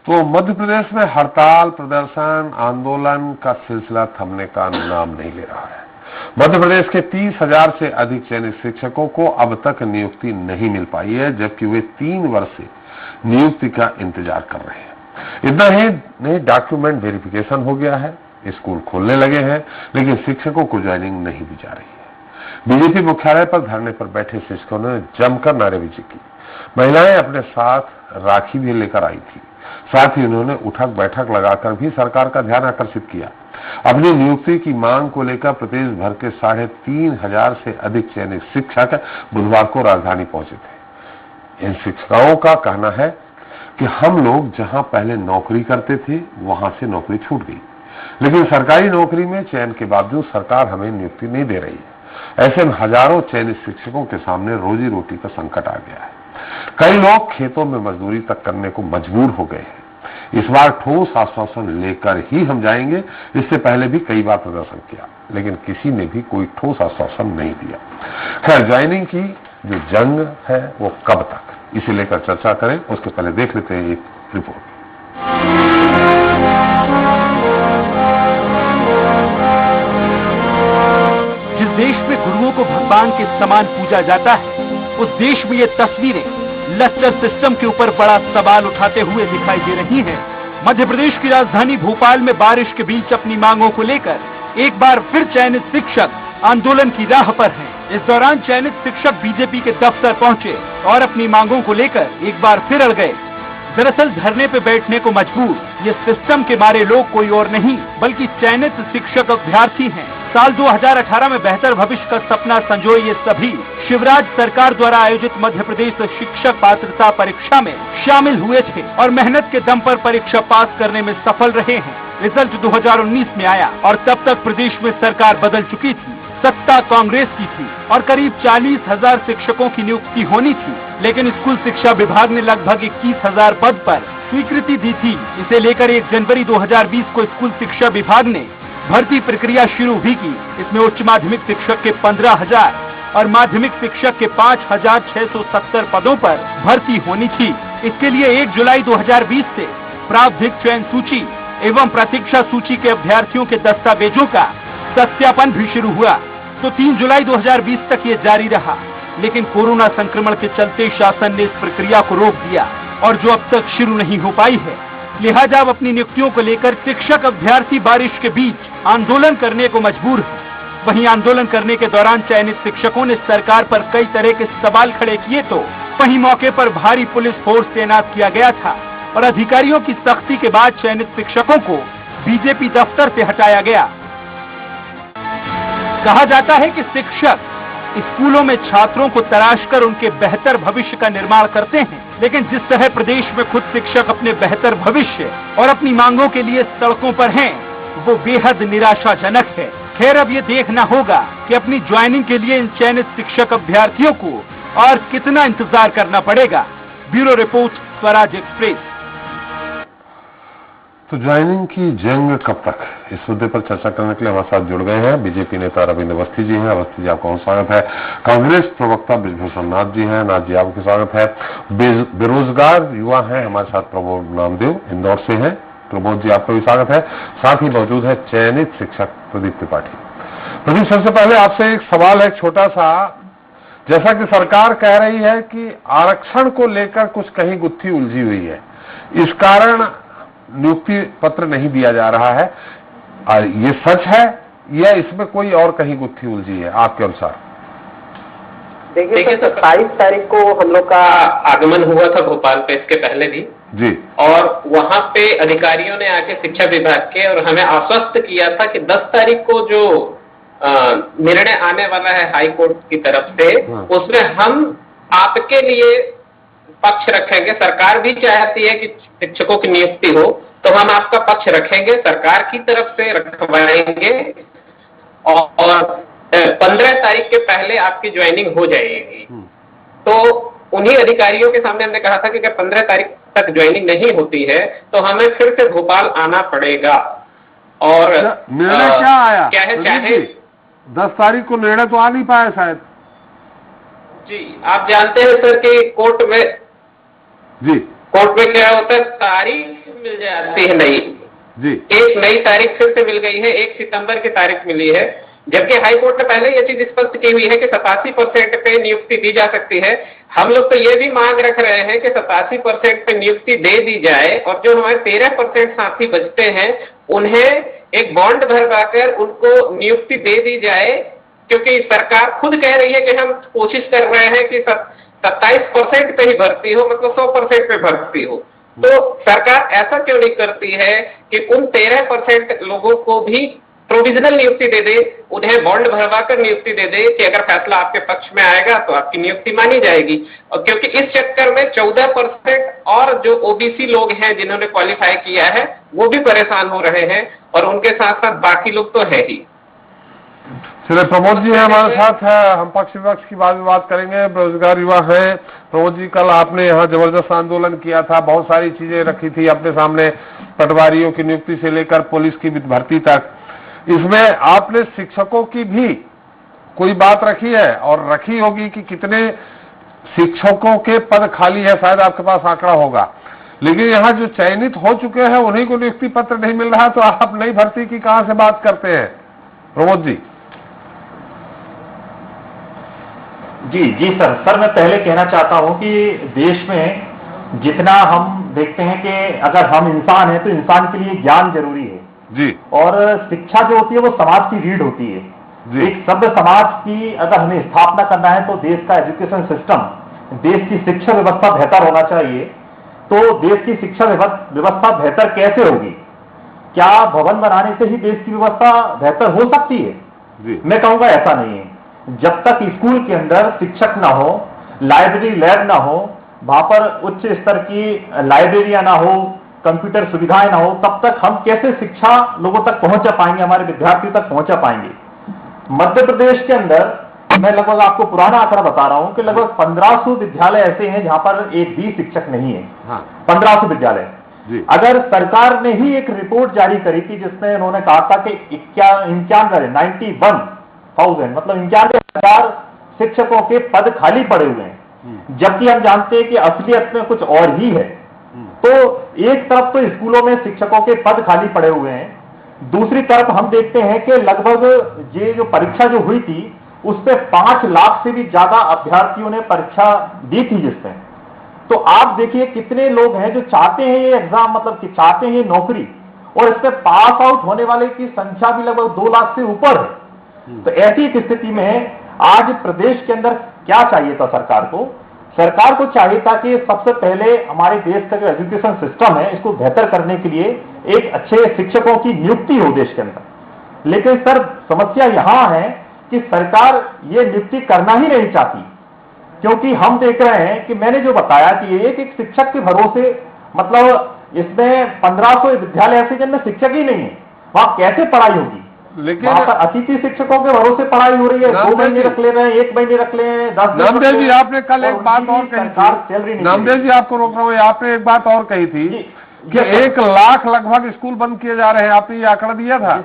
तो मध्य प्रदेश में हड़ताल, प्रदर्शन, आंदोलन का सिलसिला थमने का नाम नहीं ले रहा है। मध्य प्रदेश के 30,000 से अधिक चयनित शिक्षकों को अब तक नियुक्ति नहीं मिल पाई है, जबकि वे 3 वर्ष से नियुक्ति का इंतजार कर रहे हैं। इतना ही नहीं, डॉक्यूमेंट वेरिफिकेशन हो गया है, स्कूल खोलने लगे हैं, लेकिन शिक्षकों को ज्वाइनिंग नहीं दी जा रही है। बीजेपी मुख्यालय पर धरने पर बैठे शिक्षकों ने जमकर नारेबाजी की। महिलाएं अपने साथ राखी भी लेकर आई थी। साथ ही उन्होंने उठक बैठक लगाकर भी सरकार का ध्यान आकर्षित किया। अपनी नियुक्ति की मांग को लेकर प्रदेश भर के 3,500 से अधिक चयनित शिक्षक बुधवार को राजधानी पहुंचे थे। इन शिक्षकों का कहना है कि हम लोग जहां पहले नौकरी करते थे वहां से नौकरी छूट गई, लेकिन सरकारी नौकरी में चयन के बावजूद सरकार हमें नियुक्ति नहीं दे रही है। ऐसे में हजारों चयनित शिक्षकों के सामने रोजी रोटी का संकट आ गया है। कई लोग खेतों में मजदूरी तक करने को मजबूर हो गए हैं। इस बार ठोस आश्वासन लेकर ही हम जाएंगे। इससे पहले भी कई बार प्रदर्शन किया, लेकिन किसी ने भी कोई ठोस आश्वासन नहीं दिया। खैर, ज्वाइनिंग की जो जंग है वो कब तक, इसे लेकर चर्चा करें उसके पहले देख लेते हैं एक रिपोर्ट। जिस देश में गुरुओं को भगवान के समान पूजा जाता है, उस देश में ये तस्वीरें लेक्चर सिस्टम के ऊपर बड़ा सवाल उठाते हुए दिखाई दे रही हैं। मध्य प्रदेश की राजधानी भोपाल में बारिश के बीच अपनी मांगों को लेकर एक बार फिर चयनित शिक्षक आंदोलन की राह पर हैं। इस दौरान चयनित शिक्षक बीजेपी के दफ्तर पहुंचे और अपनी मांगों को लेकर एक बार फिर अड़ गए। दरअसल धरने पे बैठने को मजबूर ये सिस्टम के मारे लोग कोई और नहीं बल्कि चयनित शिक्षक अभ्यर्थी हैं। साल 2018 में बेहतर भविष्य का सपना संजोए ये सभी शिवराज सरकार द्वारा आयोजित मध्य प्रदेश शिक्षक पात्रता परीक्षा में शामिल हुए थे और मेहनत के दम पर परीक्षा पास करने में सफल रहे हैं। रिजल्ट 2019 में आया और तब तक प्रदेश में सरकार बदल चुकी थी। सत्ता कांग्रेस की थी और करीब 40,000 शिक्षकों की नियुक्ति होनी थी, लेकिन स्कूल शिक्षा विभाग ने लगभग 21,000 पद पर स्वीकृति दी थी। इसे लेकर 1 जनवरी 2020 को स्कूल शिक्षा विभाग ने भर्ती प्रक्रिया शुरू भी की। इसमें उच्च माध्यमिक शिक्षक के 15,000 और माध्यमिक शिक्षक के 5,670 पदों पर भर्ती होनी थी। इसके लिए 1 जुलाई 2020 से प्रारंभिक चयन सूची एवं प्रतीक्षा सूची के अभ्यर्थियों के दस्तावेजों का सत्यापन भी शुरू हुआ। तो 3 जुलाई 2020 तक ये जारी रहा, लेकिन कोरोना संक्रमण के चलते शासन ने इस प्रक्रिया को रोक दिया और जो अब तक शुरू नहीं हो पाई है। लिहाजा अब अपनी नियुक्तियों को लेकर शिक्षक अभ्यर्थी बारिश के बीच आंदोलन करने को मजबूर है। वहीं आंदोलन करने के दौरान चयनित शिक्षकों ने सरकार पर कई तरह के सवाल खड़े किए, तो वहीं मौके पर भारी पुलिस फोर्स तैनात किया गया था और अधिकारियों की सख्ती के बाद चयनित शिक्षकों को बीजेपी दफ्तर से हटाया गया। कहा जाता है कि शिक्षक स्कूलों में छात्रों को तराशकर उनके बेहतर भविष्य का निर्माण करते हैं, लेकिन जिस तरह प्रदेश में खुद शिक्षक अपने बेहतर भविष्य और अपनी मांगों के लिए सड़कों पर हैं, वो बेहद निराशाजनक है। खैर, अब ये देखना होगा कि अपनी ज्वाइनिंग के लिए इन चयनित शिक्षक अभ्यर्थियों को और कितना इंतजार करना पड़ेगा। Bureau report, Swaraj express. तो ज्वाइनिंग की जंग कब तक, इस मुद्दे पर चर्चा करने के लिए हमारे साथ जुड़ गए हैं बीजेपी नेता रविंद्र अवस्थी जी हैं। अवस्थी जी, आपका स्वागत है। कांग्रेस प्रवक्ता बृजभूषण नाथ जी हैं। नाथ जी, आपका स्वागत है। बेरोजगार युवा हैं हमारे साथ, प्रमोद नामदेव इंदौर से हैं। प्रमोद जी, आपका भी स्वागत है। साथ ही मौजूद है चयनित शिक्षक प्रदीप त्रिपाठी। प्रदीप, सबसे पहले आपसे एक सवाल है छोटा सा। जैसा कि सरकार कह रही है कि आरक्षण को लेकर कुछ कहीं गुत्थी उलझी हुई है, इस कारण नियुक्ति पत्र नहीं दिया जा रहा है, और ये सच है या इसमें कोई और कहीं गुत्थी उलझी है आपके अनुसार? देखिए, 27 तारीख को हम लोग का आगमन हुआ था भोपाल पे, इसके पहले भी जी, और वहां पे अधिकारियों ने आके शिक्षा विभाग के और हमें आश्वस्त किया था कि 10 तारीख को जो निर्णय आने वाला है हाई कोर्ट की तरफ से, उसमें हम आपके लिए पक्ष रखेंगे। सरकार भी चाहती है कि शिक्षकों की नियुक्ति हो, तो हम आपका पक्ष रखेंगे, सरकार की तरफ से रखवाएंगे और 15 तारीख के पहले आपकी ज्वाइनिंग हो जाएगी। तो उन्हीं अधिकारियों के सामने हमने कहा था कि अगर 15 तारीख तक ज्वाइनिंग नहीं होती है तो हमें फिर से भोपाल आना पड़ेगा। और निर्णय क्या आया? क्या है, चाहे 10 तारीख को निर्णय तो आ नहीं पाया शायद। जी, आप जानते हैं सर कि कोर्ट में जी कोर्ट में क्या होता है, तारीख मिल जाती है नई जी, एक नई तारीख फिर से मिल गई है, 1 सितंबर की तारीख मिली है, जबकि हाई कोर्ट ने पहले ये चीज स्पष्ट की हुई है कि 87% पे नियुक्ति दी जा सकती है। हम लोग तो ये भी मांग रख रहे हैं कि 87% पे नियुक्ति दे दी जाए और जो हमारे 13% साथी बचते हैं उन्हें एक बॉन्ड भरवाकर उनको नियुक्ति दे दी जाए, क्योंकि सरकार खुद कह रही है कि हम कोशिश कर रहे हैं कि 27% पे ही भर्ती हो, मतलब 100% पे भर्ती हो। तो सरकार ऐसा क्यों नहीं करती है कि उन 13% लोगों को भी प्रोविजनल नियुक्ति दे दे, उन्हें बॉन्ड भरवा कर नियुक्ति दे दे कि अगर फैसला आपके पक्ष में आएगा तो आपकी नियुक्ति मानी जाएगी। और क्योंकि इस चक्कर में 14% और जो ओबीसी लोग हैं जिन्होंने क्वालिफाई किया है वो भी परेशान हो रहे हैं, और उनके साथ साथ बाकी लोग तो है ही। चलिए, प्रमोद जी हमारे साथ है, हम पक्ष विपक्ष की बात करेंगे। बेरोजगार युवा हैं प्रमोद जी, कल आपने यहाँ जबरदस्त आंदोलन किया था, बहुत सारी चीजें रखी थी अपने सामने, पटवारियों की नियुक्ति से लेकर पुलिस की भर्ती तक। इसमें आपने शिक्षकों की भी कोई बात रखी है, और रखी होगी कि कितने शिक्षकों के पद खाली है, शायद आपके पास आंकड़ा होगा, लेकिन यहाँ जो चयनित हो चुके हैं उन्हीं को नियुक्ति पत्र नहीं मिल रहा, तो आप नई भर्ती की कहां से बात करते हैं प्रमोद जी? जी सर, मैं पहले कहना चाहता हूं कि देश में जितना हम देखते हैं कि अगर हम इंसान हैं तो इंसान के लिए ज्ञान जरूरी है जी, और शिक्षा जो होती है वो समाज की रीढ़ होती है जी। एक सभ्य समाज की अगर हमें स्थापना करना है तो देश का एजुकेशन सिस्टम, देश की शिक्षा व्यवस्था बेहतर होना चाहिए। तो देश की शिक्षा व्यवस्था बेहतर कैसे होगी? क्या भवन बनाने से ही देश की व्यवस्था बेहतर हो सकती है? जी। मैं कहूंगा ऐसा नहीं है। जब तक स्कूल के अंदर शिक्षक ना हो, लाइब्रेरी लैब ना हो, वहां पर उच्च स्तर की लाइब्रेरियां ना हो, कंप्यूटर सुविधाएं ना हो, तब तक हम कैसे शिक्षा लोगों तक पहुंचा पाएंगे, हमारे विद्यार्थियों तक पहुंचा पाएंगे? मध्य प्रदेश के अंदर मैं लगभग आपको पुराना आंकड़ा बता रहा हूं कि लगभग 1500 विद्यालय ऐसे हैं जहां पर एक भी शिक्षक नहीं है। हाँ। 1500 विद्यालय। अगर सरकार ने ही एक रिपोर्ट जारी करी थी जिसमें उन्होंने कहा था कि 91,000 मतलब 91,000 शिक्षकों के पद खाली पड़े हुए हैं, जबकि हम जानते हैं कि असलियत में कुछ और ही है। तो एक तरफ तो स्कूलों में शिक्षकों के पद खाली पड़े हुए हैं, दूसरी तरफ हम देखते हैं कि लगभग ये जो परीक्षा जो हुई थी उस पे 5 लाख से भी ज्यादा अभ्यर्थियों ने परीक्षा दी थी जिसमें। तो आप देखिए कितने लोग हैं जो चाहते हैं ये एग्जाम, मतलब कि चाहते हैं ये नौकरी, और इसमें पास आउट होने वाले की संख्या भी लगभग 2 लाख से ऊपर है। तो ऐसी एक स्थिति में आज प्रदेश के अंदर क्या चाहिए था सरकार को? सरकार को चाहिए था कि सबसे पहले हमारे देश का जो एजुकेशन सिस्टम है इसको बेहतर करने के लिए एक अच्छे शिक्षकों की नियुक्ति हो देश के अंदर। लेकिन सर समस्या यहां है कि सरकार ये नियुक्ति करना ही नहीं चाहती, क्योंकि हम देख रहे हैं कि मैंने जो बताया कि एक एक शिक्षक के भरोसे, मतलब इसमें 1500 विद्यालय ऐसे जिनमें शिक्षक ही नहीं है, वहां कैसे पढ़ाई होगी? लेकिन वहां पर अतिथि शिक्षकों के भरोसे पढ़ाई हो रही है, 2 महीने रख ले रहे हैं, 1 महीने रख ले रहे हैं, 10 नामदेव जी आपने कल एक बात और कही थी, नामदेव जी आपको रोक रहा हूँ, आपने एक बात और कही थी कि 1 लाख लगभग स्कूल बंद किए जा रहे हैं, आपने ये आंकड़ा दिया था?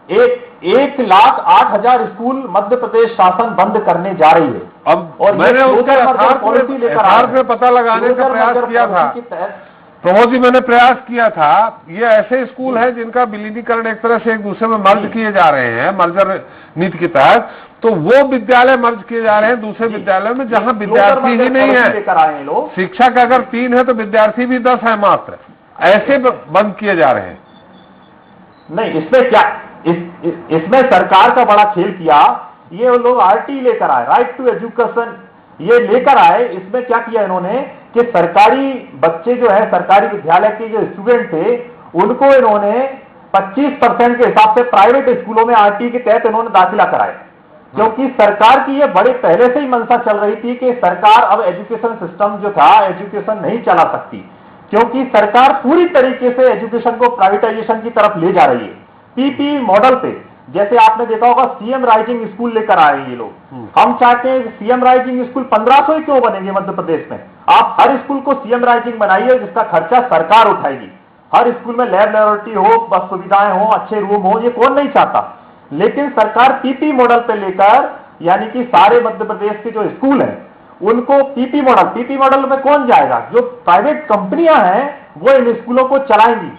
1,08,000 स्कूल मध्य प्रदेश शासन बंद करने जा रही है। अब और मैंने उसका यथार्थ में पता लगाने का प्रयास किया था प्रमोद जी, मैंने प्रयास किया था। ये ऐसे स्कूल हैं जिनका विलीनीकरण एक तरह से एक दूसरे में मर्ज किए जा रहे हैं, मर्जर नीति के तहत, तो वो विद्यालय मर्ज किए जा रहे हैं दूसरे विद्यालयों में जहां विद्यार्थी ही नहीं है। शिक्षक अगर 3 है तो विद्यार्थी भी 10 है मात्र, ऐसे बंद किए जा रहे हैं। नहीं, इसमें क्या, इसमें सरकार का बड़ा खेल किया। ये लोग आरटी लेकर आए, राइट टू एजुकेशन, ये लेकर आए। इसमें क्या किया इन्होंने कि सरकारी बच्चे जो है, सरकारी विद्यालय के जो स्टूडेंट थे, उनको इन्होंने 25% के हिसाब से प्राइवेट स्कूलों में आरटी के तहत इन्होंने दाखिला कराया, क्योंकि सरकार की ये बड़े पहले से ही मंशा चल रही थी कि सरकार अब एजुकेशन सिस्टम जो था, एजुकेशन नहीं चला सकती, क्योंकि सरकार पूरी तरीके से एजुकेशन को प्राइवेटाइजेशन की तरफ ले जा रही है। पीपी मॉडल पे, जैसे आपने देखा होगा सीएम राइजिंग स्कूल लेकर आए ये लोग। हम चाहते हैं सीएम राइजिंग स्कूल 1500 ही क्यों बनेंगे मध्य प्रदेश में? आप हर स्कूल को सीएम राइजिंग बनाइए जिसका खर्चा सरकार उठाएगी। हर स्कूल में लैब लेबोरेटरी हो, बस सुविधाएं हो, अच्छे रूम हो, ये कौन नहीं चाहता। लेकिन सरकार पीपी मॉडल पे लेकर, यानी कि सारे मध्य प्रदेश के जो स्कूल हैं उनको पीपी मॉडल में कौन जाएगा? जो प्राइवेट कंपनियां हैं वो इन स्कूलों को चलाएंगी।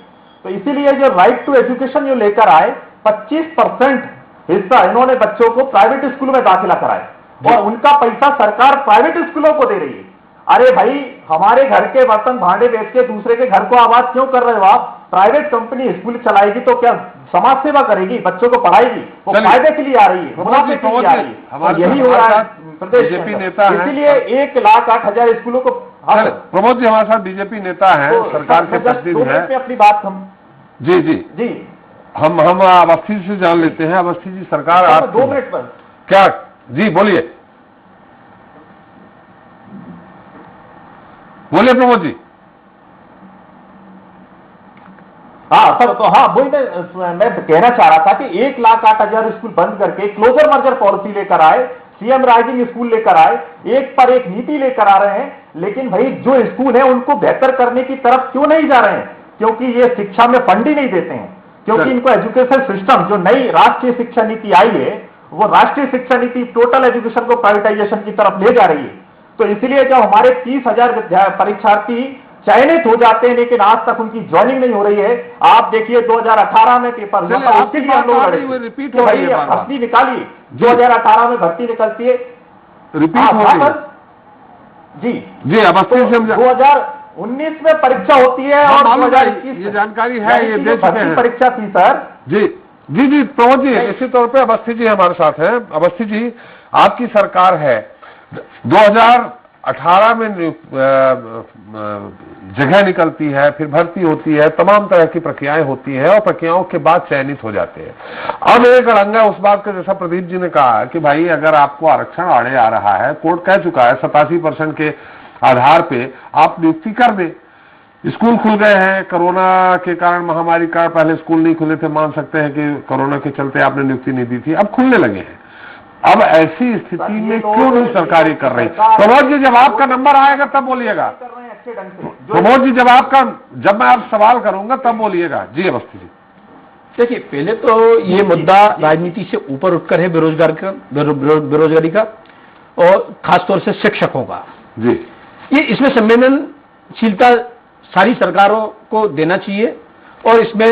तो इसीलिए जो राइट टू एजुकेशन जो लेकर आए, 25% हिस्सा इन्होंने बच्चों को प्राइवेट स्कूल में दाखिला कराए और उनका पैसा सरकार प्राइवेट स्कूलों को दे रही है। अरे भाई, हमारे घर के बर्तन भांडे बेच के दूसरे के घर को आबाद क्यों कर रहे हो आप? प्राइवेट कंपनी स्कूल चलाएगी तो क्या समाज सेवा करेगी? बच्चों को पढ़ाएगी? वो फायदे के लिए आ रही है, मुनाफे के लिए आ रही है। तो यही हो रहा है प्रदेश में। इसीलिए 1,08,000 स्कूलों को। प्रमोद जी हमारे साथ बीजेपी नेता हैं, सरकार के प्रतिनिधि हैं। अपनी बात हम जी हम अवस्थी से जान लेते हैं। अवस्थी जी, सरकार आप 2 मिनट पर क्या जी बोलिए प्रमोद जी। हाँ सर, तो हाँ वही मैं कहना चाह रहा था कि 1,08,000 स्कूल बंद करके क्लोजर मर्जर पॉलिसी लेकर आए, सीएम राइजिंग स्कूल लेकर आए, एक पर एक नीति लेकर आ रहे हैं। लेकिन भाई जो स्कूल है उनको बेहतर करने की तरफ क्यों नहीं जा रहे हैं? क्योंकि ये शिक्षा में फंड ही नहीं देते हैं। क्योंकि इनको एजुकेशन सिस्टम, जो नई राष्ट्रीय शिक्षा नीति आई है, वो राष्ट्रीय शिक्षा नीति टोटल एजुकेशन को प्राइवेटाइजेशन की तरफ ले जा रही है। तो इसलिए जब हमारे 30,000 परीक्षार्थी चयनित हो जाते हैं लेकिन आज तक उनकी ज्वाइनिंग नहीं हो रही है। आप देखिए 2018 में पेपर हुआ था, उसके लिए हम लोग भर्ती निकाली, 2018 में भर्ती निकलती है, रिपीट हो रही है जी। अब 2019 में परीक्षा होती है और 2021 ये जानकारी है, ये दे चुके हैं। परीक्षा थी सर जी प्रमोद जी, इसी तौर पे अवस्थी जी हमारे साथ हैं। अवस्थी जी, आपकी सरकार है, 2018 में जगह निकलती है, फिर भर्ती होती है, तमाम तरह की प्रक्रियाएं होती है और प्रक्रियाओं के बाद चयनित हो जाते हैं। अब एक अड़ंगा उस बात का, जैसा प्रदीप जी ने कहा कि भाई अगर आपको आरक्षण आड़े आ रहा है, कोर्ट कह चुका है 87% के आधार पे आप नियुक्ति कर दें। स्कूल खुल गए हैं, कोरोना के कारण, महामारी का पहले स्कूल नहीं खुले थे, मान सकते हैं कि कोरोना के चलते आपने नियुक्ति नहीं दी थी, अब खुलने लगे हैं। अब ऐसी स्थिति में क्यों नहीं सरकार ये कर रही? प्रमोद जी, जब आपका नंबर आएगा तब बोलिएगा। प्रमोद जी, जब मैं आप सवाल करूंगा तब बोलिएगा। जी अवस्थी जी। देखिए, पहले तो ये मुद्दा राजनीति से ऊपर उठकर है, बेरोजगारी का और खासतौर से शिक्षकों का। जी, ये इसमें संवेदनशीलता सारी सरकारों को देना चाहिए और इसमें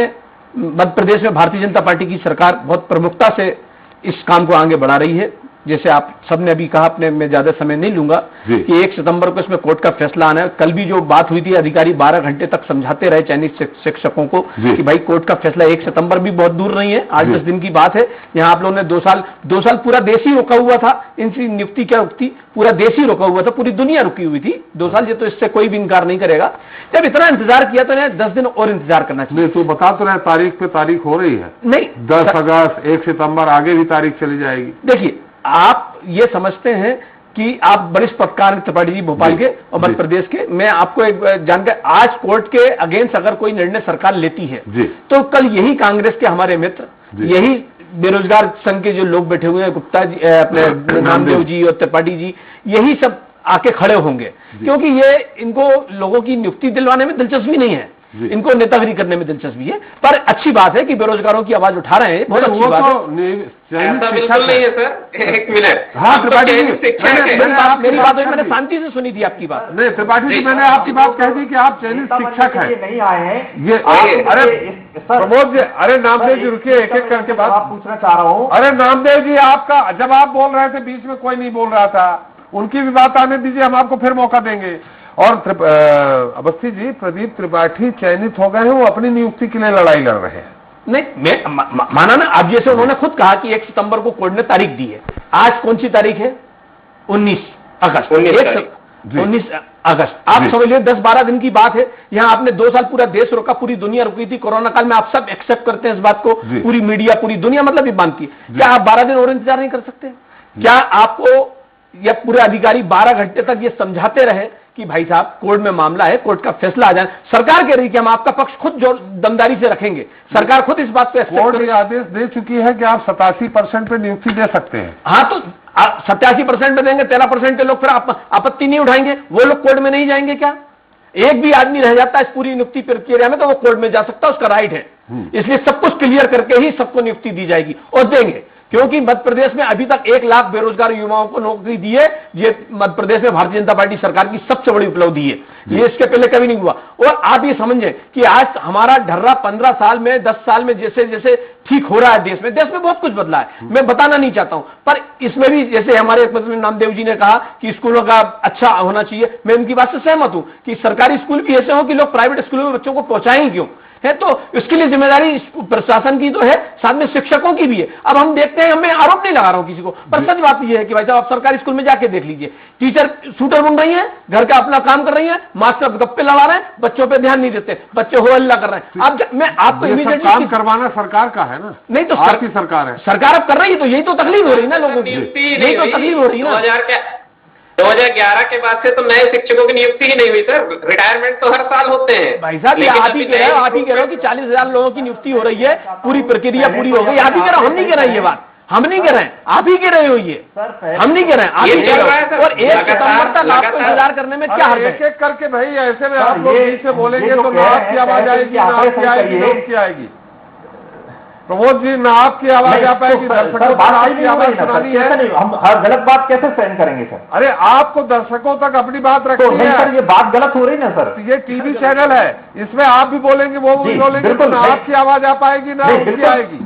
मध्य प्रदेश में भारतीय जनता पार्टी की सरकार बहुत प्रमुखता से इस काम को आगे बढ़ा रही है। जैसे आप सबने अभी कहा, अपने मैं ज्यादा समय नहीं लूंगा, कि 1 सितंबर को इसमें कोर्ट का फैसला आना है। कल भी जो बात हुई थी, अधिकारी 12 घंटे तक समझाते रहे चयनित शिक्षकों को कि भाई कोर्ट का फैसला 1 सितंबर भी बहुत दूर नहीं है, 8-10 दिन की बात है। यहाँ आप लोगों ने 2 साल पूरा देश ही रुका हुआ था, इनकी नियुक्ति क्या रुकती, पूरा देश ही रुका हुआ था, पूरी दुनिया रुकी हुई थी 2 साल। ये तो इससे कोई भी इनकार नहीं करेगा। जब इतना इंतजार किया तो इन्हें 10 दिन और इंतजार करना चाहिए। तो बता तो रहे, तारीख पे तारीख हो रही है, नहीं 10 अगस्त, 1 सितंबर, आगे भी तारीख चली जाएगी। देखिए, आप ये समझते हैं कि आप वरिष्ठ पत्रकार त्रिपाठी जी भोपाल के और मध्य प्रदेश के, मैं आपको एक जानकारी, आज कोर्ट के अगेंस्ट अगर कोई निर्णय सरकार लेती है तो कल यही कांग्रेस के हमारे मित्र, यही बेरोजगार संघ के जो लोग बैठे हुए हैं, गुप्ता जी, अपने नामदेव जी और त्रिपाठी जी, यही सब आके खड़े होंगे। क्योंकि ये इनको लोगों की नियुक्ति दिलवाने में दिलचस्पी नहीं है, इनको नेतागिरी करने में दिलचस्पी है। पर अच्छी बात है कि बेरोजगारों की आवाज उठा रहे हैं, बहुत अच्छी बात है। ऐसा बिल्कुल नहीं है सर, 1 मिनट। हाँ त्रिपाठी जी, मेरी बात मैंने शांति से सुनी थी आपकी बात। नहीं त्रिपाठी जी, मैंने आपकी बात कह दी कि आप चयनित शिक्षक हैं, नहीं आए हैं ये। अरे प्रमोद जी, अरे नामदेव जी रुकिए, एक एक करके बात पूछना चाह रहा हूँ। अरे नामदेव जी, आपका जब आप बोल रहे थे बीच में कोई नहीं बोल रहा था, उनकी भी बात आने दीजिए, हम आपको फिर मौका देंगे। और अवस्थी जी, प्रदीप त्रिपाठी चयनित हो गए हैं, वो अपनी नियुक्ति के लिए लड़ाई लड़ रहे हैं। नहीं, मैं माना ना, अब जैसे उन्होंने खुद कहा कि 1 सितंबर को कोर्ट ने तारीख दी है। आज कौन सी तारीख है? 19 अगस्त। 19 अगस्त। आप समझ लीजिए 10-12 दिन की बात है। यहाँ आपने 2 साल पूरा देश रोका, पूरी दुनिया रुकी थी कोरोना काल में, आप सब एक्सेप्ट करते हैं इस बात को, पूरी मीडिया, पूरी दुनिया मतलब ये मानती है। क्या आप 12 दिन और इंतजार नहीं कर सकते? क्या आपको या पूरे अधिकारी 12 घंटे तक ये समझाते रहे कि भाई साहब कोर्ट में मामला है, कोर्ट का फैसला आ जाए? सरकार कह रही कि हम आपका पक्ष खुद जो दमदारी से रखेंगे, सरकार खुद इस बात पे कोर्ट ये आदेश दे चुकी है कि आप 87% पे नियुक्ति दे सकते हैं। हाँ, तो 87% पे देंगे, 13% के लोग फिर आपत्ति नहीं उठाएंगे, वो लोग कोर्ट में नहीं जाएंगे क्या? एक भी आदमी रह जाता है इस पूरी नियुक्ति प्रक्रिया में तो वो कोर्ट में जा सकता है, उसका राइट है। इसलिए सब कुछ क्लियर करके ही सबको नियुक्ति दी जाएगी और देंगे। क्योंकि मध्य प्रदेश में अभी तक 1 लाख बेरोजगार युवाओं को नौकरी दी है। ये मध्य प्रदेश में भारतीय जनता पार्टी सरकार की सबसे बड़ी उपलब्धि है, ये इसके पहले कभी नहीं हुआ। और आप ये समझें कि आज हमारा ढर्रा 15 साल में 10 साल में जैसे जैसे ठीक हो रहा है देश में बहुत कुछ बदला है, मैं बताना नहीं चाहता हूं, पर इसमें भी जैसे हमारे मुख्यमंत्री नामदेव जी ने कहा कि स्कूलों का अच्छा होना चाहिए, मैं उनकी बात से सहमत हूं कि सरकारी स्कूल भी ऐसे हो कि लोग प्राइवेट स्कूलों में बच्चों को पहुंचाएं क्यों, है तो इसके लिए जिम्मेदारी प्रशासन की तो है, साथ में शिक्षकों की भी है। अब हम देखते हैं, मैं आरोप नहीं लगा रहा हूं किसी को, पर सच बात यह है कि भाई साहब आप सरकारी स्कूल में जाके देख लीजिए, टीचर शूटर बुन रही हैं, घर का अपना काम कर रही हैं, मास्टर गप्पे लड़ा रहे हैं, बच्चों पे ध्यान नहीं देते, बच्चे हो हल्ला कर रहे हैं। अब मैं आपको इमीडिएटली काम करवाना सरकार का है ना, नहीं तो आपकी सरकार है, सरकार अब कर रही है, तो यही तो तकलीफ हो रही है ना लोगों की, यही तो तकलीफ हो रही है ना। 2011 के बाद से तो नए शिक्षकों की नियुक्ति ही नहीं हुई सर, रिटायरमेंट तो हर साल होते हैं। भाई साहब ये आप ही कह रहे हो कि 40,000 लोगों की नियुक्ति हो रही है, पूरी प्रक्रिया पूरी हो गई, आप ही कह रहे हो, हम नहीं कह रहे हैं ये बात, हम नहीं कह रहे हैं, आप ही कह रहे हो ये, हम नहीं कह रहे हैं, आप ही कह रहे हो। और 1 सितंबर तक आपको इंतजार करने में क्या हर्ज है? एक-एक करके भाई, ऐसे में आप लोग से बोलेंगे तो ना आपकी आवाज आएगी, ना आपकी आएगी, ना उसकी आएगी। प्रमोद जी, ना आपकी आवाज आ पाएगी, दर्शकों तक आपकी आवाज सुनानी है, हम हर गलत बात कैसे सहन करेंगे सर? अरे आपको दर्शकों तक अपनी बात रखनी है सर, ये बात गलत हो रही ना सर, ये टीवी चैनल है, इसमें आप भी बोलेंगे, वो भी बोलेंगे, तो ना आपकी आवाज आ पाएगी, ना उनकी आएगी।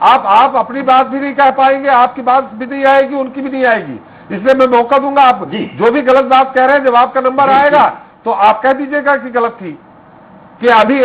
आप अपनी बात भी नहीं कह पाएंगे, आपकी बात भी नहीं आएगी, उनकी भी नहीं आएगी, इसलिए मैं मौका दूंगा। आप जो भी गलत बात कह रहे हैं, जब आपका नंबर आएगा तो आप कह दीजिएगा कि गलत थी, कि अभी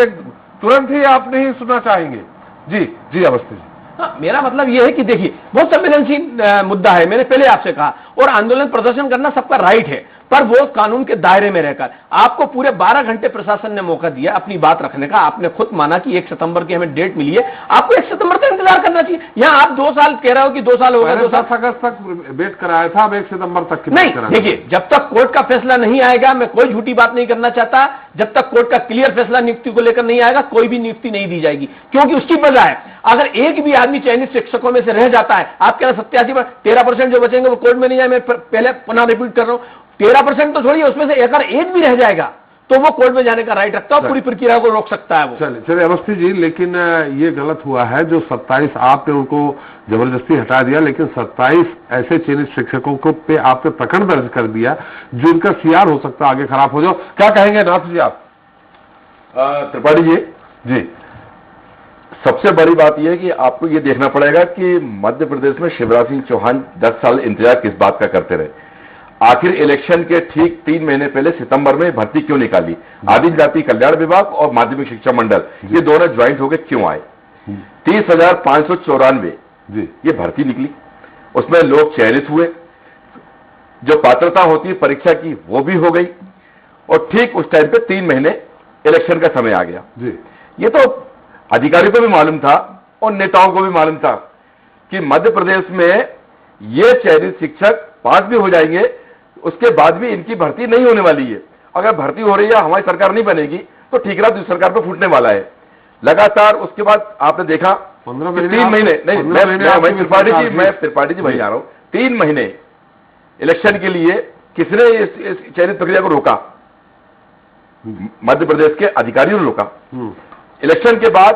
तुरंत ही आप नहीं सुनना चाहेंगे। जी अवस्थी जी। हाँ, मेरा मतलब यह है कि देखिए, बहुत संवेदनशील मुद्दा है, मैंने पहले आपसे कहा, और आंदोलन प्रदर्शन करना सबका राइट है, पर वो कानून के दायरे में रहकर। आपको पूरे 12 घंटे प्रशासन ने मौका दिया अपनी बात रखने का, आपने खुद माना कि 1 सितंबर की हमें डेट मिली है, आपको 1 सितंबर तक इंतजार करना चाहिए। यहाँ आप 2 साल कह रहे हो कि 2 साल हो गए, 2 10 अगस्त तक वेट कराया था, अब 1 सितंबर तक नहीं। देखिए, जब तक कोर्ट का फैसला नहीं आएगा, मैं कोई झूठी बात नहीं करना चाहता, जब तक कोर्ट का क्लियर फैसला नियुक्ति को लेकर नहीं आएगा, कोई भी नियुक्ति नहीं दी जाएगी, क्योंकि उसकी वजह है, अगर एक भी आदमी चयनित शिक्षकों में से रह जाता है, आप कह रहे 87 13% जो बचेंगे वो कोर्ट में नहीं जाए, मैं पहले पुनः रिपीट कर रहा हूं, 13% तो छोड़िए, उसमें से अगर एक भी रह जाएगा तो वो कोर्ट में जाने का राइट रखता है, पूरी प्रक्रिया को रोक सकता है वो। चलिए अवस्थी जी, लेकिन ये गलत हुआ है जो 27 आपने उनको जबरदस्ती हटा दिया, लेकिन 27 ऐसे चयनित शिक्षकों को पे आपने प्रकरण दर्ज कर दिया जिनका सीआर हो सकता है आगे खराब हो जाओ। क्या कहेंगे नाथ जी आप? त्रिपाठी जी, सबसे बड़ी बात यह है कि आपको ये देखना पड़ेगा कि मध्य प्रदेश में शिवराज सिंह चौहान 10 साल इंतजार किस बात का करते रहे। आखिर इलेक्शन के ठीक 3 महीने पहले सितंबर में भर्ती क्यों निकाली? आदिम जाति कल्याण विभाग और माध्यमिक शिक्षा मंडल, ये दोनों ज्वाइंट होकर क्यों आए? 30,594 ये भर्ती निकली, उसमें लोग चयनित हुए, जो पात्रता होती है परीक्षा की वो भी हो गई, और ठीक उस टाइम पे 3 महीने इलेक्शन का समय आ गया। ये तो अधिकारियों को भी मालूम था और नेताओं को भी मालूम था कि मध्य प्रदेश में ये चयनित शिक्षक पास भी हो जाएंगे, उसके बाद भी इनकी भर्ती नहीं होने वाली है। अगर भर्ती हो रही है, हमारी सरकार नहीं बनेगी तो ठीक रहा, दूसरी सरकार पे फूटने वाला है। लगातार उसके बाद आपने देखा 3 महीने नहीं, मैं त्रिपाठी जी वही आ रहा हूं, 3 महीने इलेक्शन के लिए किसने इस चयनित प्रक्रिया को रोका? मध्य प्रदेश के अधिकारियों ने रोका। इलेक्शन के बाद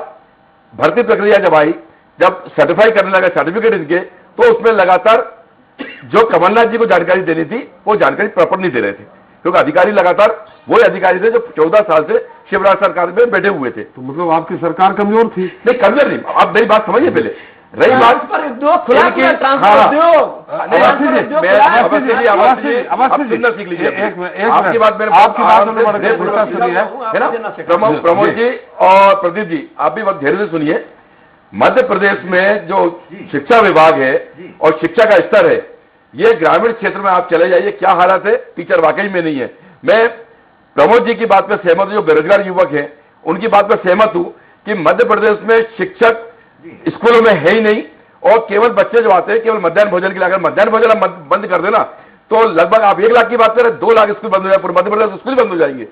भर्ती प्रक्रिया जब आई, जब सर्टिफाई करने लगा सर्टिफिकेट इनके, तो उसमें लगातार जो कमलनाथ जी को जानकारी देनी थी वो जानकारी प्रॉपर नहीं दे रहे थे, क्योंकि अधिकारी लगातार वही अधिकारी थे जो 14 साल से शिवराज सरकार में बैठे हुए थे। तो मतलब आपकी सरकार कमजोर थी? नहीं, कमजोर नहीं, आप नई बात समझिए पहले। रही बात सीख लीजिए आपकी बात, प्रमोद जी और प्रदीप जी आप भी बहुत धैर्य से सुनिए। मध्य प्रदेश में जो शिक्षा विभाग है और शिक्षा का स्तर है, ये ग्रामीण क्षेत्र में आप चले जाइए, क्या हालत है, टीचर वाकई में नहीं है। मैं प्रमोद जी की बात पर सहमत हूं, जो बेरोजगार युवक हैं उनकी बात पर सहमत हूं कि मध्य प्रदेश में शिक्षक स्कूलों में है ही नहीं, और केवल बच्चे जो आते हैं केवल मध्याह्न भोजन के लिए, अगर मध्याह्न भोजन हम बंद कर देना तो लगभग आप 1 लाख की बात करें, 2 लाख स्कूल बंद हो जाए, पूरे मध्य प्रदेश स्कूल बंद हो जाएंगे।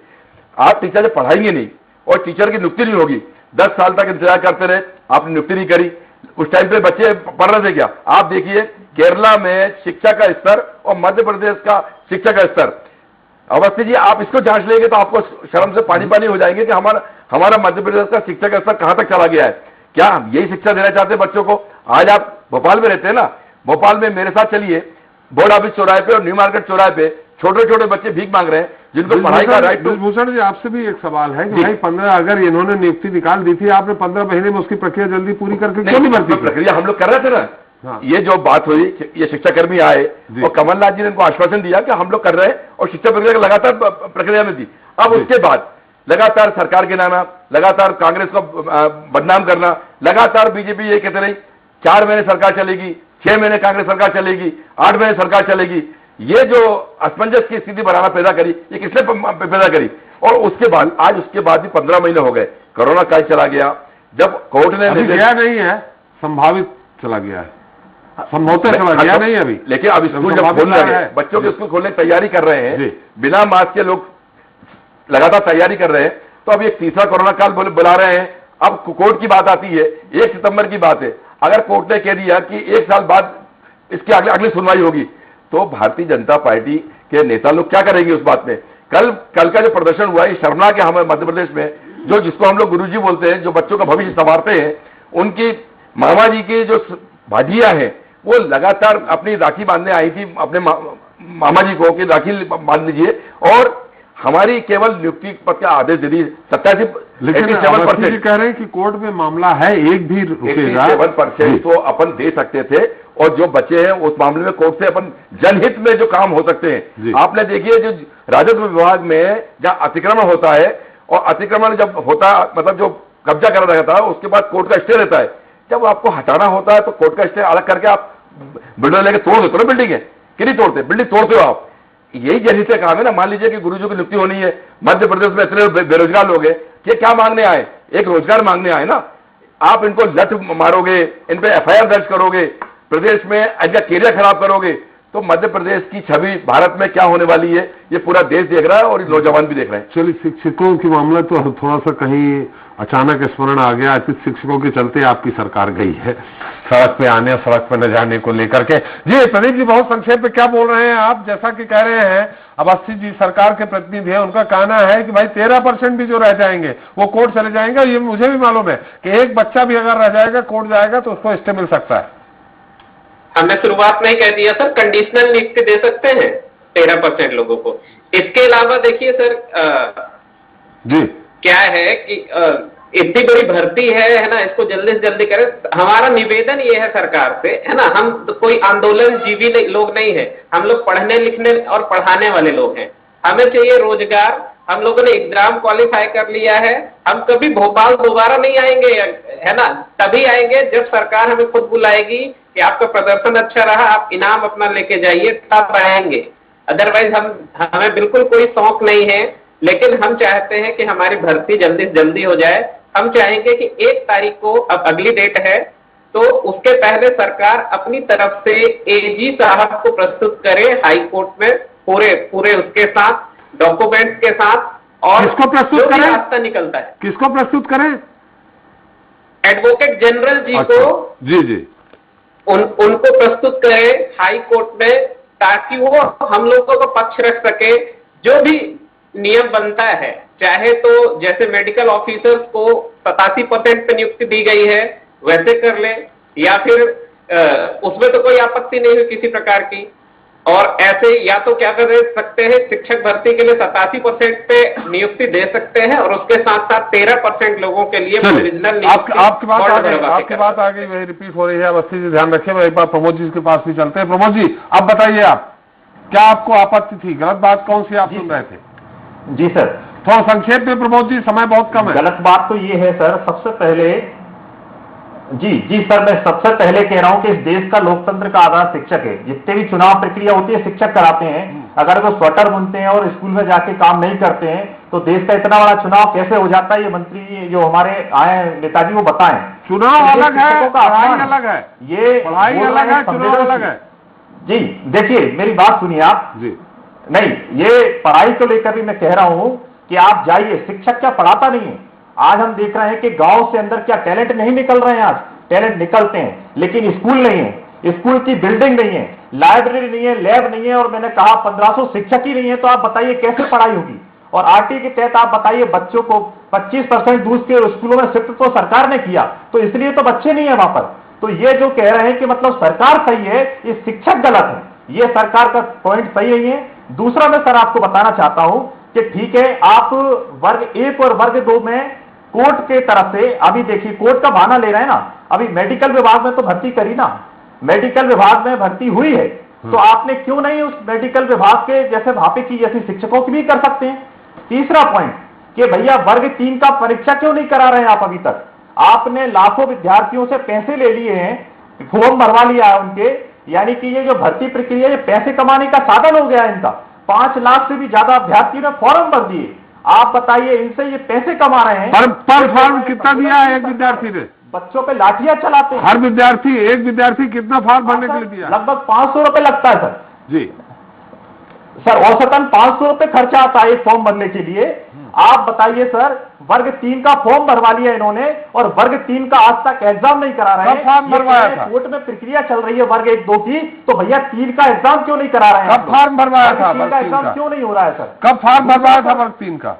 आप टीचर पढ़ाएंगे नहीं और टीचर की नियुक्ति नहीं होगी। 10 साल तक इंतजार करते रहे, आपने नियुक्ति नहीं करी, उस टाइम पे बच्चे पढ़ रहे थे क्या? आप देखिए केरला में शिक्षा का स्तर और मध्य प्रदेश का शिक्षा का स्तर। अवस्थी जी आप इसको जांच लेंगे तो आपको शर्म से पानी पानी हो जाएंगे कि हमारा मध्य प्रदेश का शिक्षा का स्तर कहां तक चला गया है। क्या हम यही शिक्षा देना चाहते हैं बच्चों को? आज आप भोपाल में रहते हैं ना, भोपाल में मेरे साथ चलिए, बोर्ड ऑफिस चौराहे पे और न्यू मार्केट चौराहे पे छोटे छोटे बच्चे भीख मांग रहे हैं, जिनको पढ़ाई का राइट। भूषण जी, आपसे भी एक सवाल है कि भाई 15 अगर इन्होंने नियुक्ति निकाल दी थी, आपने 15 महीने में उसकी प्रक्रिया जल्दी पूरी करके क्यों नहीं भर्ती? प्रक्रिया हम लोग कर रहे थे ना। हाँ। ये जो बात हुई, ये शिक्षाकर्मी आए और कमलनाथ जी ने उनको आश्वासन दिया कि हम लोग कर रहे हैं, और शिक्षा प्रक्रिया लगातार प्रक्रिया में थी। अब उसके बाद लगातार सरकार गिराना, लगातार कांग्रेस को बदनाम करना, लगातार बीजेपी ये कहते रही 4 महीने सरकार चलेगी, 6 महीने कांग्रेस सरकार चलेगी, 8 महीने सरकार चलेगी। ये जो असमंजस की स्थिति बनाना पैदा करी, ये किसने पैदा करी? और उसके बाद आज उसके बाद भी 15 महीने हो गए, कोरोना काल चला गया, जब कोर्ट ने गया नहीं है, संभावित चला गया है, संभवतः चला गया नहीं अभी, लेकिन अब स्कूल जब खोल रहे हैं, बच्चों के स्कूल खोलने की तैयारी कर रहे हैं, बिना मास्क के लोग लगातार तैयारी कर रहे हैं, तो अब एक तीसरा कोरोना काल बुला रहे हैं। अब कोर्ट की बात आती है, 1 सितंबर की बात है, अगर कोर्ट ने कह दिया कि 1 साल बाद इसकी अगली सुनवाई होगी, तो भारतीय जनता पार्टी के नेता लोग क्या करेंगे उस बात में? कल का जो प्रदर्शन हुआ है, शर्मनाक है हमारे मध्य प्रदेश में, जिसको हम लोग गुरुजी बोलते हैं, जो बच्चों का भविष्य संवारते हैं, उनकी मामा जी की जो भाजियां हैं, वो लगातार अपनी राखी बांधने आई थी अपने मामा जी को कि राखी बांध लीजिए, और हमारी केवल नियुक्ति पद का आदेश दे दी 87% कह रहे हैं कि कोर्ट में मामला है, एक भी रुकेगा 87% तो अपन दे सकते थे, और जो बचे हैं उस मामले में कोर्ट से अपन जनहित में जो काम हो सकते हैं। आपने देखिए, जो राजस्व विभाग में जहां अतिक्रमण होता है, और अतिक्रमण जब होता मतलब जो कब्जा करा रहता है, उसके बाद कोर्ट का स्टे रहता है, जब आपको हटाना होता है तो कोर्ट का स्टे अलग करके आप बिल्डर लेके तोड़ देते हो ना बिल्डिंग है, कि नहीं तोड़ते? बिल्डिंग तोड़ते हो आप। यही जनहित से काम है ना। मान लीजिए कि गुरुजी की नियुक्ति होनी है, मध्य प्रदेश में इतने बेरोजगार लोग हैं, ये क्या मांगने आए? एक रोजगार मांगने आए ना। आप इनको लठ मारोगे, इन पे FIR दर्ज करोगे, प्रदेश में इनका कैरियर खराब करोगे, तो मध्य प्रदेश की छवि भारत में क्या होने वाली है, ये पूरा देश देख रहा है और नौजवान भी देख रहे हैं। चलिए, शिक्षकों की मामला तो थोड़ा सा कहीं अचानक स्मरण आ गया, शिक्षकों के चलते आपकी सरकार गई है सड़क पे आने और सड़क पे न जाने को लेकर के। जी प्रदीप जी, बहुत संक्षेप में क्या बोल रहे हैं आप? जैसा कि कह रहे हैं, अवस्थी जी सरकार के प्रतिनिधि है, उनका कहना है कि भाई 13% भी जो रह जाएंगे वो कोर्ट चले जाएंगे। ये मुझे भी मालूम है कि एक बच्चा भी अगर रह जाएगा, कोर्ट जाएगा तो उसको स्टे मिल सकता है। हमने शुरुआत में ही कह दिया सर, कंडीशनल नियुक्ति दे सकते हैं 13% लोगों को। इसके अलावा देखिए सर, जी क्या है कि इतनी बड़ी भर्ती है ना, इसको जल्दी से जल्दी करें। हमारा निवेदन ये है सरकार से, है ना, हम तो कोई आंदोलन जीवी लोग नहीं है, हम लोग पढ़ने लिखने और पढ़ाने वाले लोग हैं। हमें चाहिए रोजगार। हम लोगों ने एग्जाम क्वालिफाई कर लिया है, हम कभी भोपाल दोबारा नहीं आएंगे, है ना, तभी आएंगे जब सरकार हमें खुद बुलाएगी कि आपका प्रदर्शन अच्छा रहा, आप इनाम अपना लेके जाइए, तब आएंगे। अदरवाइज हमें बिल्कुल कोई शौक नहीं है, लेकिन हम चाहते हैं कि हमारी भर्ती जल्दी से जल्दी हो जाए। हम चाहेंगे कि 1 तारीख को, अब अगली डेट है, तो उसके पहले सरकार अपनी तरफ से AG साहब को प्रस्तुत करे हाई कोर्ट में, पूरे उसके साथ डॉक्यूमेंट्स के साथ, और किसको प्रस्तुत करें? रास्ता निकलता है, किसको प्रस्तुत करें? एडवोकेट जनरल जी को, जी उनको प्रस्तुत करें हाई कोर्ट में, ताकि वो हम लोगों का पक्ष रख सके। जो भी नियम बनता है, चाहे तो जैसे मेडिकल ऑफिसर्स को 87% पे नियुक्ति दी गई है वैसे कर ले, या फिर उसमें तो कोई आपत्ति नहीं हुई किसी प्रकार की। और ऐसे या तो क्या कर सकते हैं, शिक्षक भर्ती के लिए 87% पे नियुक्ति दे सकते हैं, और उसके साथ साथ 13% लोगों के लिए प्रोविजनल आपकी बात आ गई, वही रिपीट हो रही है। अवस्थी जी ध्यान रखें, मैं एक बार प्रमोद जी के पास भी चलते हैं। प्रमोद जी, आप बताइए, आप क्या आपको आपत्ति थी? गलत बात कौन सी आप सुन रहे थे? जी सर, थोड़ा संक्षेप में प्रमोद जी, समय बहुत कम है। गलत बात तो ये है सर, सबसे पहले जी सर, मैं सबसे पहले कह रहा हूं कि इस देश का लोकतंत्र का आधार शिक्षक है। जितने भी चुनाव प्रक्रिया होती है शिक्षक कराते हैं। अगर वो स्वेटर बुनते हैं और स्कूल में जाके काम नहीं करते हैं तो देश का इतना बड़ा चुनाव कैसे हो जाता है? ये मंत्री जो हमारे आए नेताजी वो बताएं। चुनाव अलग है, पढ़ाई अलग है, ये पढ़ाई अलग है, चुनाव अलग है। जी देखिए, मेरी बात सुनिए आप जी। नहीं, ये पढ़ाई को लेकर भी मैं कह रहा हूं कि आप जाइए, शिक्षक क्या पढ़ाता नहीं है। आज हम देख रहे हैं कि गांव से अंदर क्या टैलेंट नहीं निकल रहे हैं, आज टैलेंट निकलते हैं, लेकिन स्कूल नहीं है, स्कूल की बिल्डिंग नहीं है, लाइब्रेरी नहीं है, लैब नहीं है, और मैंने कहा 1500 शिक्षक ही नहीं है, तो आप बताइए कैसे पढ़ाई होगी। और आरटी के तहत आप बताइए बच्चों को 25% दूर के स्कूलों में शिफ्ट तो सरकार ने किया, तो इसलिए तो बच्चे नहीं है वहां पर। तो ये जो कह रहे हैं कि मतलब सरकार सही है, ये शिक्षक गलत है, ये सरकार का पॉइंट सही नहीं है। दूसरा मैं सर आपको बताना चाहता हूं कि ठीक है, आप वर्ग 1 और वर्ग 2 में कोर्ट के तरफ से, अभी देखिए कोर्ट का बहाना ले रहे हैं ना, अभी मेडिकल विभाग में तो भर्ती करी ना, मेडिकल विभाग में भर्ती हुई है, तो आपने क्यों नहीं उस मेडिकल विभाग के जैसे भापे की जैसी शिक्षकों की भी कर सकते हैं। तीसरा पॉइंट कि भैया वर्ग 3 का परीक्षा क्यों नहीं करा रहे हैं आप अभी तक? आपने लाखों विद्यार्थियों से पैसे ले लिए हैं, फॉर्म भरवा लिया है उनके, यानी कि ये जो भर्ती प्रक्रिया ये पैसे कमाने का साधन हो गया है इनका। 5 लाख से भी ज्यादा अभ्यर्थियों ने फॉर्म भर दिए, आप बताइए इनसे ये पैसे कमा रहे हैं। पर फॉर्म कितना दिया है एक विद्यार्थी ने? बच्चों पे लाठियां चलाते हैं। हर विद्यार्थी, एक विद्यार्थी कितना फॉर्म भरने के लिए दिया? लगभग 500 रुपए लगता है सर। जी सर औसतन 500 रुपए खर्चा आता है एक फॉर्म भरने के लिए। आप बताइए सर, वर्ग 3 का फॉर्म भरवा लिया इन्होंने और वर्ग 3 का आज तक एग्जाम नहीं करा रहे हैं। कब फॉर्म भरवाया था? कोर्ट में प्रक्रिया चल रही है वर्ग 1, 2 की, तो भैया 3 का एग्जाम क्यों नहीं करा रहे हैं? कब फॉर्म भरवाया था? वर्ग 3 का एग्जाम क्यों नहीं हो रहा है सर? कब फॉर्म भरवाया था वर्ग 3 का?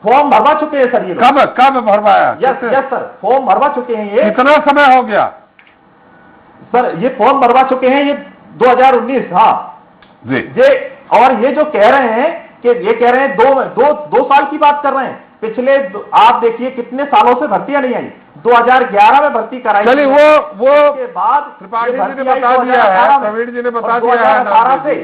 फॉर्म भरवा चुके हैं सर ये लोग। कब भरवाया? यस सर, फॉर्म भरवा चुके हैं ये। कितना समय हो गया सर? ये फॉर्म भरवा चुके हैं ये 2019। हाँ जी। ये और ये जो कह रहे हैं कि ये कह रहे हैं दो साल की बात कर रहे हैं, पिछले आप देखिए कितने सालों से भर्तियां नहीं आई। 2011 में भर्ती कराई। चलिए वो के बाद त्रिपाठी जी ने बता दिया है, प्रवीण जी ने बता दिया है, 2018 से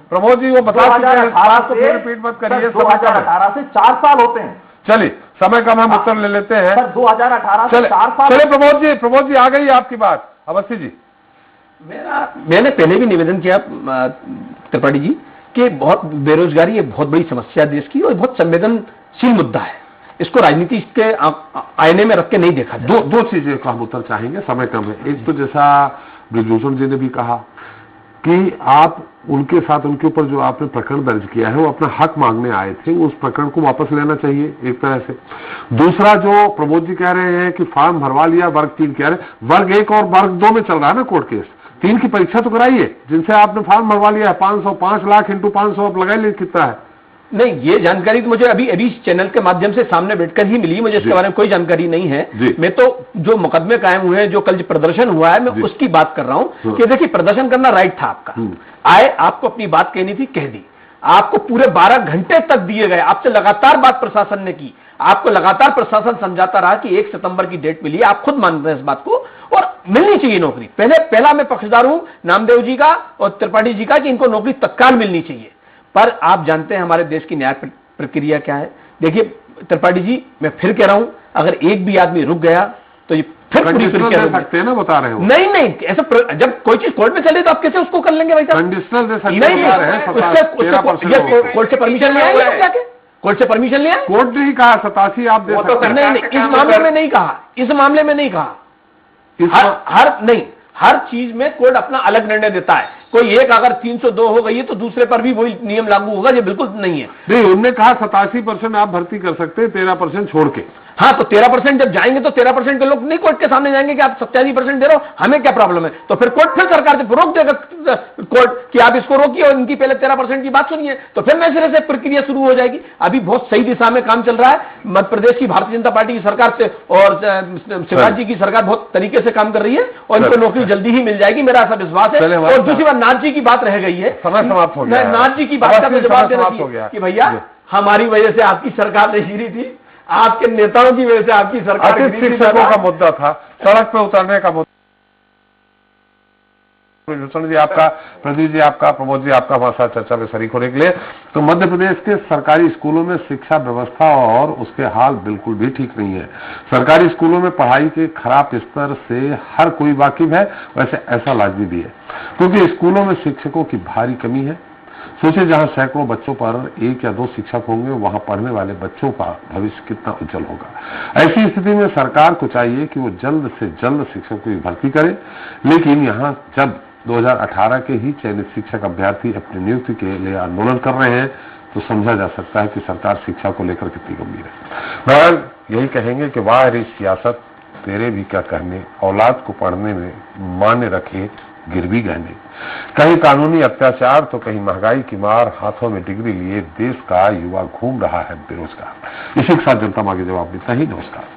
प्रमोद जी वो बता चुके हैं, 2018 से रिपीट मत करिए। 2018 से 4 साल होते हैं। चलिए समय कम, हम उत्तर ले लेते हैं सर 2018 से 4 साल। चलिए प्रमोद जी आ गई आपकी बात। अवस्थी जी, मैंने पहले भी निवेदन किया त्रिपाठी जी कि बहुत बेरोजगारी एक बहुत बड़ी समस्या है देश की और बहुत संवेदनशील मुद्दा है, इसको राजनीति के आईने में रख के नहीं देखा जाए। दो चीजें का हम उत्तर चाहेंगे, समय कम है। एक तो जैसा बृजभूषण जी ने भी कहा कि आप उनके साथ, उनके ऊपर जो आपने प्रकरण दर्ज किया है वो अपना हक मांगने आए थे, उस प्रकरण को वापस लेना चाहिए एक तरह से। दूसरा जो प्रमोद जी कह रहे हैं कि फॉर्म भरवा लिया, वर्ग 3 कह रहे, वर्ग 1 और वर्ग 2 में चल रहा है ना कोर्ट केस। 3 की परीक्षा तो कराइए जिनसे आपने फॉर्म भरवा लिया है। 5 लाख इंटू 500 आप लगाइए कितना है। नहीं, ये जानकारी तो मुझे अभी चैनल के माध्यम से सामने बैठकर ही मिली, मुझे इसके बारे में कोई जानकारी नहीं है। मैं तो जो मुकदमे कायम हुए हैं, जो कल प्रदर्शन हुआ है, मैं उसकी बात कर रहा हूं कि देखिए प्रदर्शन करना राइट था आपका, आए आपको अपनी बात कहनी थी, कह दी, आपको पूरे 12 घंटे तक दिए गए, आपसे लगातार बात प्रशासन ने की, आपको लगातार प्रशासन समझाता रहा कि 1 सितंबर की डेट मिली, आप खुद मानते हैं इस बात को, और मिलनी चाहिए नौकरी। पहला मैं पक्षधर हूं नामदेव जी का और त्रिपाठी जी का कि इनको नौकरी तत्काल मिलनी चाहिए। पर आप जानते हैं हमारे देश की न्याय प्रक्रिया क्या है। देखिए त्रिपाठी जी, मैं फिर कह रहा हूं, अगर एक भी आदमी रुक गया तो ये फिर पूरी प्रक्रिया दे सकते हैं ना, बता रहे हो। नहीं, ऐसा जब कोई चीज कोर्ट में चले तो आप कैसे उसको कर लेंगे भाई साहब? कंडीशनल दे सकते नहीं, कोर्ट से परमिशन ले आए, जाके कोर्ट से परमिशन ले आए। कोर्ट ने ही कहा 87 आप दे सकते हैं। नहीं, इस मामले में नहीं कहा, इस मामले में नहीं कहा। हर चीज में कोर्ट अपना अलग निर्णय देता है। कोई एक अगर 302 हो गई है तो दूसरे पर भी वही नियम लागू होगा, ये बिल्कुल नहीं है। नहीं, उन्होंने कहा 87% आप भर्ती कर सकते हैं, 13% छोड़ के। हाँ, तो 13% जब जाएंगे तो 13% के लोग नहीं कोर्ट के सामने जाएंगे कि आप 87% दे रहे हो, हमें क्या प्रॉब्लम है? तो फिर कोर्ट फिर सरकार से रोक देगा कोर्ट कि आप इसको रोकिए और इनकी पहले 13% की बात सुनिए, तो फिर नए सिरे से प्रक्रिया शुरू हो जाएगी। अभी बहुत सही दिशा में काम चल रहा है। मध्य प्रदेश की भारतीय जनता पार्टी की सरकार से और शिवराज जी की सरकार बहुत तरीके से काम कर रही है और इनको नौकरी जल्दी ही मिल जाएगी, मेरा ऐसा विश्वास है। और दूसरी बात, नाथ जी की बात रह गई है, समय समाप्त हो गया। नाथ जी की बात का जवाब देना चाहिए कि भैया हमारी वजह से आपकी सरकार नहीं गिरी थी, आपके नेताओं की वजह से आपकी सरकार। शिक्षकों का मुद्दा था, सड़क पे उतरने का मुद्दा। भूषण जी आपका, प्रदीप जी आपका, प्रमोद जी आपका हमारे साथ चर्चा में शरीक होने के लिए। तो मध्य प्रदेश के सरकारी स्कूलों में शिक्षा व्यवस्था और उसके हाल बिल्कुल भी ठीक नहीं है। सरकारी स्कूलों में पढ़ाई के खराब स्तर से हर कोई वाकिफ है, वैसे ऐसा लाजमी भी है क्योंकि स्कूलों में शिक्षकों की भारी कमी है। सोचे जहां सैकड़ों बच्चों पर 1 या 2 शिक्षक होंगे, वहां पढ़ने वाले बच्चों का भविष्य कितना उज्जवल होगा। ऐसी स्थिति में सरकार को चाहिए कि वो जल्द से जल्द शिक्षकों की भर्ती करे। लेकिन यहाँ जब 2018 के ही चयनित शिक्षक अभ्यर्थी अपनी नियुक्ति के लिए आंदोलन कर रहे हैं तो समझा जा सकता है कि सरकार शिक्षा को लेकर कितनी गंभीर है। बहरहाल यही कहेंगे कि वाह रे सियासत तेरे भी क्या कहने, औलाद को पढ़ने में मान्य रखे गिर भी गए नहीं। कहीं कानूनी अत्याचार तो कहीं महंगाई की मार, हाथों में डिग्री लिए देश का युवा घूम रहा है बेरोजगार। इसी के साथ जनता मांगे जवाब देता ही। नमस्कार।